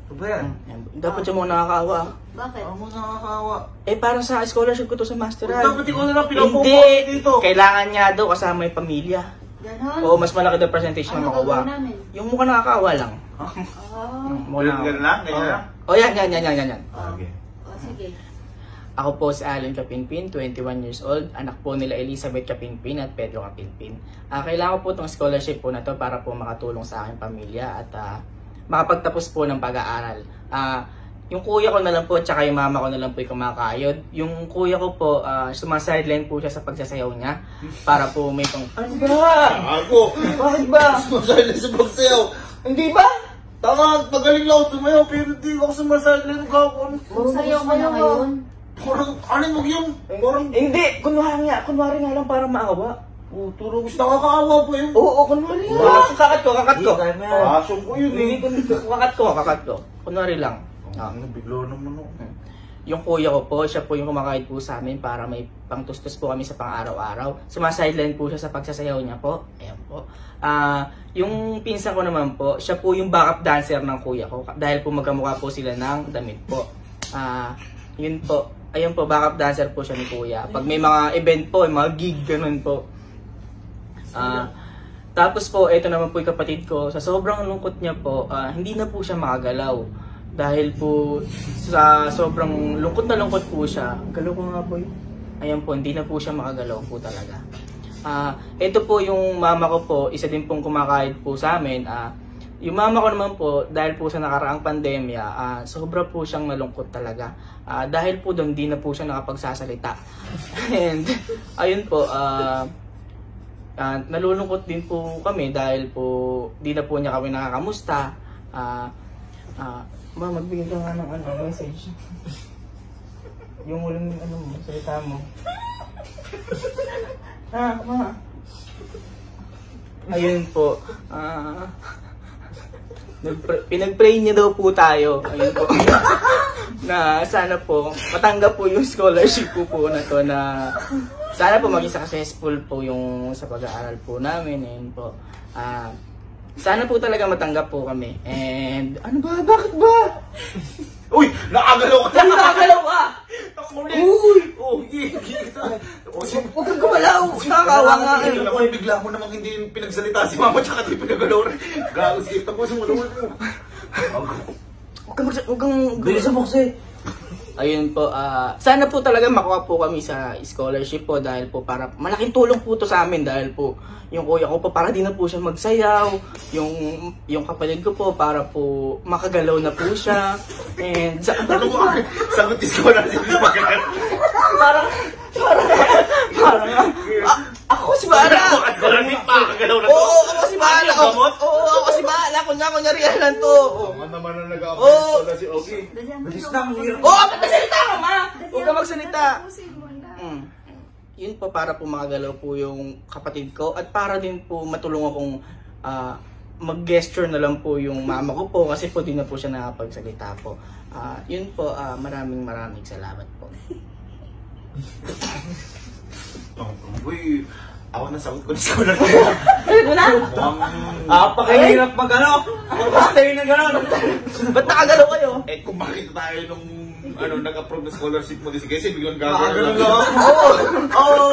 Ano ba yan? Dapat siya muna nakakaawa. Bakit? Ano mo nakakawa? Para sa scholarship ko to sa masteral. Dapat ikaw na lang pinapupo Hindi! dito. Kailangan niya daw kasama yung pamilya. Ganon? Oo, mas malaki daw percentage na Ano makuha. gagawin namin? Yung mukha nakakaawa lang. Oh. Ganun lang? Ganyan lang? Oh, yan. Okay. Oh, sige. Ako po si Alan Capinpin, 21 years old, anak po nila Elizabeth Capinpin at Pedro Capinpin. Kailangan ko po itong scholarship po na to para po makatulong sa aking pamilya at makapagtapos po ng pag-aaral. Yung kuya ko na lang po at saka yung mama ko na lang po yung kumakayod. Yung kuya ko po, sumasideline po siya sa pagsasayaw niya para po may pang... Ano ba? Ako! Bakit ba? Sumasayaw sa pagsayaw. Hindi ba? Tama, magaling lang ako sumayaw pero hindi ako sumasayaw ka ako. Sayaw ka na ngayon. Parang, ano mo yung? Parang, Hindi, kunwari nga lang para maawa. turo gusto nakakaawa po yun. Oo, kunwari nga. Kakat ko. Asong ko yun eh. Kakat ko. Kunwari lang. Bigla naman ako. Yung kuya ko po, siya po yung kumakahit po sa amin para may pangtustos po kami sa pang-araw-araw. Sumasideline po siya sa pagsasayaw niya po. Ayan po. Yung pinsan ko naman po, siya po yung backup dancer ng kuya ko. Dahil po magkamukha po sila ng damit po. Yun po. Ayun po, backup dancer po siya ni kuya. Pag may mga event po, may mga gig, ganun po. Tapos po, ito naman po yung kapatid ko. Sa sobrang lungkot niya po, hindi na po siya makagalaw. Dahil po, sa sobrang lungkot na lungkot po siya. Galaw ko nga po yun. Ayan po, hindi na po siya makagalaw po talaga. Ito po yung mama ko po, isa din pong kumakahit po sa amin. Yung mama ko naman po, dahil po sa nakaraang pandemya, sobra po siyang nalungkot talaga. Dahil po doon, di na po siya nakapagsasalita. And, ayun po, nalulungkot din po kami dahil po, di na po niya kami nakakamusta. Ma, magbigay ka nga ng message. Yung ulang salita mo. Ma. Ayun po, pinag-pray niya daw po tayo. Ayun po. Na sana po matanggap po yung scholarship po na to, na sana po maging successful po yung sa pag-aaral po namin. Ayun po. Sana po talaga matanggap po kami. And ano ba? Bakit ba? Uy! Nakagalaw ka! Nakagalaw ka! Uy! Huwag kang gumalaw! Nakakawa nga eh. Alam mo, bigla mo namang hindi pinagsalita si mama tsaka di pinagalaw rin. Gago, sige, tapos mo naman. Huwag kang bilis sa bukse. Ayun po, sana po talaga makuha po kami sa scholarship po dahil po para malaking tulong po to sa amin dahil po yung kuya ko po para di na po siya magsayaw, yung kapatid ko po para po makagalaw na po siya. And Ano mo, sagot scholarship di magagalaw. Parang ako si Bala. Scholarship pa, magagalaw na to. Oo, ako si Bala. Oo, ako si Bala. Kunyari lang to. Ang naman na nag-a-apply pala si Ogie. Bilis na, hirap. Oo, magsalita ka, ma! Huwag ka magsalita. Yun po para po makagalaw po yung kapatid ko at para din po matulungan akong mag-gesture na lang po yung mama ko po kasi po di na po siya nakapagsalita po. Yun po, maraming salamat po. Uy, ako na sagot ko na scholarship. Ano na? Pakahirap mag-ano. Stay na gano'n. Ba't nakagalaw kayo? Eh kung makita tayo nung nag-approve na scholarship mo, kasi biglang gagawin. Oo! Oo!